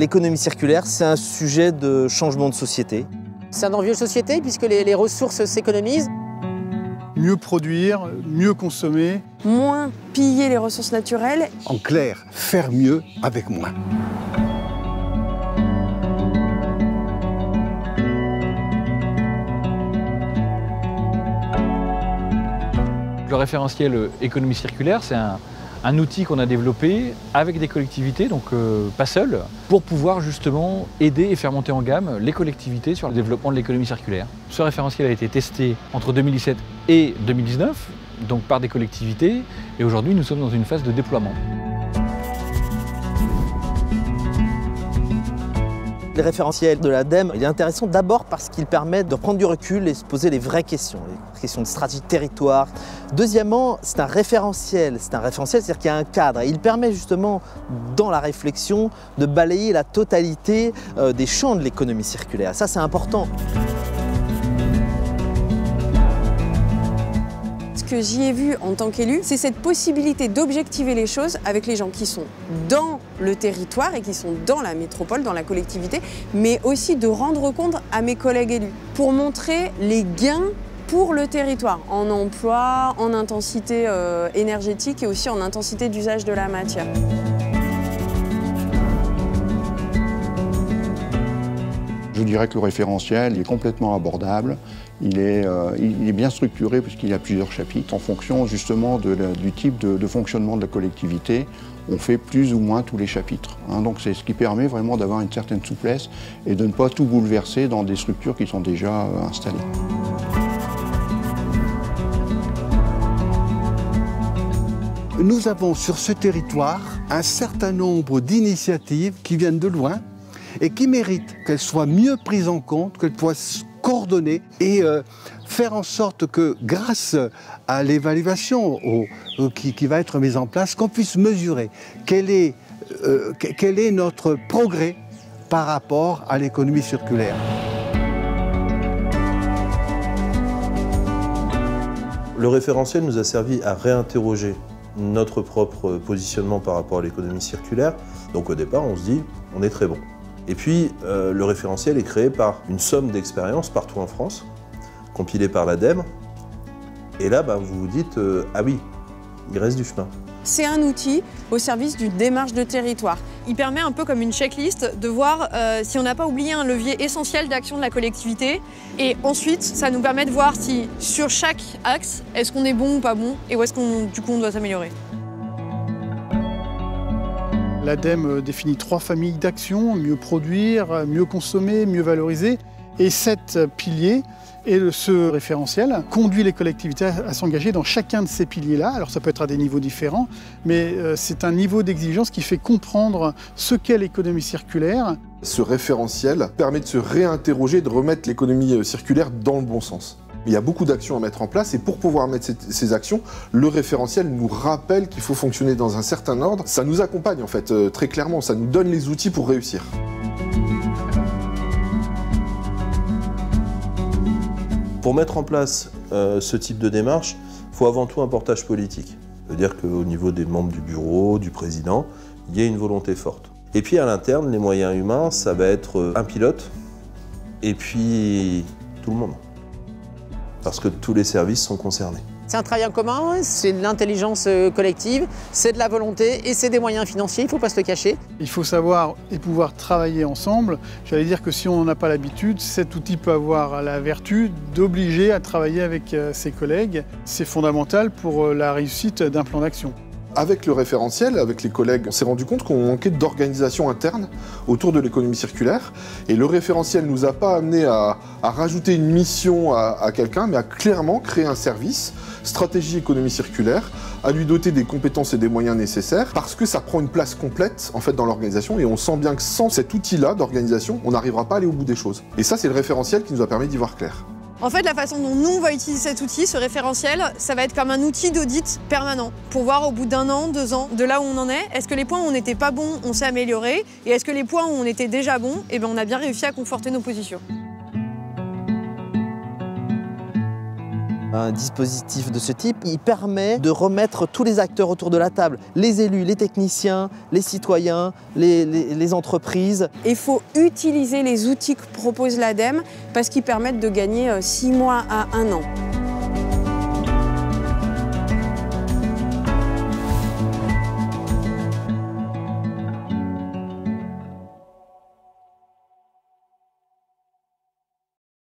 L'économie circulaire, c'est un sujet de changement de société. C'est un enjeu de société puisque les ressources s'économisent. Mieux produire, mieux consommer. Moins piller les ressources naturelles. En clair, faire mieux avec moins. Le référentiel économie circulaire, c'est un outil qu'on a développé avec des collectivités, donc pas seul, pour pouvoir justement aider et faire monter en gamme les collectivités sur le développement de l'économie circulaire. Ce référentiel a été testé entre 2017 et 2019, donc par des collectivités, et aujourd'hui nous sommes dans une phase de déploiement. Les référentiels de l'ADEME, il est intéressant d'abord parce qu'il permet de prendre du recul et se poser les vraies questions, les questions de stratégie de territoire. Deuxièmement, c'est un référentiel, c'est-à-dire qu'il y a un cadre. Et il permet justement, dans la réflexion, de balayer la totalité des champs de l'économie circulaire. Ça, c'est important. Ce que j'y ai vu en tant qu'élu, c'est cette possibilité d'objectiver les choses avec les gens qui sont dans le territoire et qui sont dans la métropole, dans la collectivité, mais aussi de rendre compte à mes collègues élus pour montrer les gains pour le territoire, en emploi, en intensité énergétique et aussi en intensité d'usage de la matière. Je dirais que le référentiel est complètement abordable. Il est bien structuré puisqu'il y a plusieurs chapitres. En fonction justement du type de fonctionnement de la collectivité, on fait plus ou moins tous les chapitres. Donc c'est ce qui permet vraiment d'avoir une certaine souplesse et de ne pas tout bouleverser dans des structures qui sont déjà installées. Nous avons sur ce territoire un certain nombre d'initiatives qui viennent de loin et qui méritent qu'elles soient mieux prises en compte, qu'elles soient coordonnées et faire en sorte que grâce à l'évaluation qui va être mise en place, qu'on puisse mesurer quel est notre progrès par rapport à l'économie circulaire. Le référentiel nous a servi à réinterroger notre propre positionnement par rapport à l'économie circulaire. Donc au départ, on se dit, on est très bon. Et puis, le référentiel est créé par une somme d'expériences partout en France, compilée par l'ADEME. Et là, vous vous dites, ah oui, il reste du chemin. C'est un outil au service d'une démarche de territoire. Il permet un peu comme une checklist de voir si on n'a pas oublié un levier essentiel d'action de la collectivité. Et ensuite, ça nous permet de voir si sur chaque axe, est-ce qu'on est bon ou pas bon et où est-ce qu'on doit s'améliorer. L'ADEME définit 3 familles d'actions, mieux produire, mieux consommer, mieux valoriser. Et 7 piliers. Et ce référentiel conduit les collectivités à s'engager dans chacun de ces piliers-là. Alors ça peut être à des niveaux différents, mais c'est un niveau d'exigence qui fait comprendre ce qu'est l'économie circulaire. Ce référentiel permet de se réinterroger, de remettre l'économie circulaire dans le bon sens. Il y a beaucoup d'actions à mettre en place et pour pouvoir mettre ces actions, le référentiel nous rappelle qu'il faut fonctionner dans un certain ordre. Ça nous accompagne en fait très clairement, ça nous donne les outils pour réussir. Pour mettre en place ce type de démarche, il faut avant tout un portage politique. C'est-à-dire qu'au niveau des membres du bureau, du président, il y a une volonté forte. Et puis à l'interne, les moyens humains, ça va être un pilote et puis tout le monde. Parce que tous les services sont concernés. C'est un travail en commun, c'est de l'intelligence collective, c'est de la volonté et c'est des moyens financiers, il ne faut pas se le cacher. Il faut savoir et pouvoir travailler ensemble. J'allais dire que si on n'en a pas l'habitude, cet outil peut avoir la vertu d'obliger à travailler avec ses collègues. C'est fondamental pour la réussite d'un plan d'action. Avec le référentiel, avec les collègues, on s'est rendu compte qu'on manquait d'organisation interne autour de l'économie circulaire. Et le référentiel ne nous a pas amené à rajouter une mission à quelqu'un, mais à clairement créer un service, stratégie économie circulaire, à lui doter des compétences et des moyens nécessaires, parce que ça prend une place complète en fait dans l'organisation. Et on sent bien que sans cet outil-là d'organisation, on n'arrivera pas à aller au bout des choses. Et ça, c'est le référentiel qui nous a permis d'y voir clair. En fait, la façon dont nous, on va utiliser cet outil, ce référentiel, ça va être comme un outil d'audit permanent pour voir au bout d'1 an, 2 ans, de là où on en est, est-ce que les points où on n'était pas bon, on s'est amélioré, et est-ce que les points où on était déjà bon, on a bien réussi à conforter nos positions. Un dispositif de ce type, il permet de remettre tous les acteurs autour de la table, les élus, les techniciens, les citoyens, les entreprises. Il faut utiliser les outils que propose l'ADEME parce qu'ils permettent de gagner 6 mois à 1 an.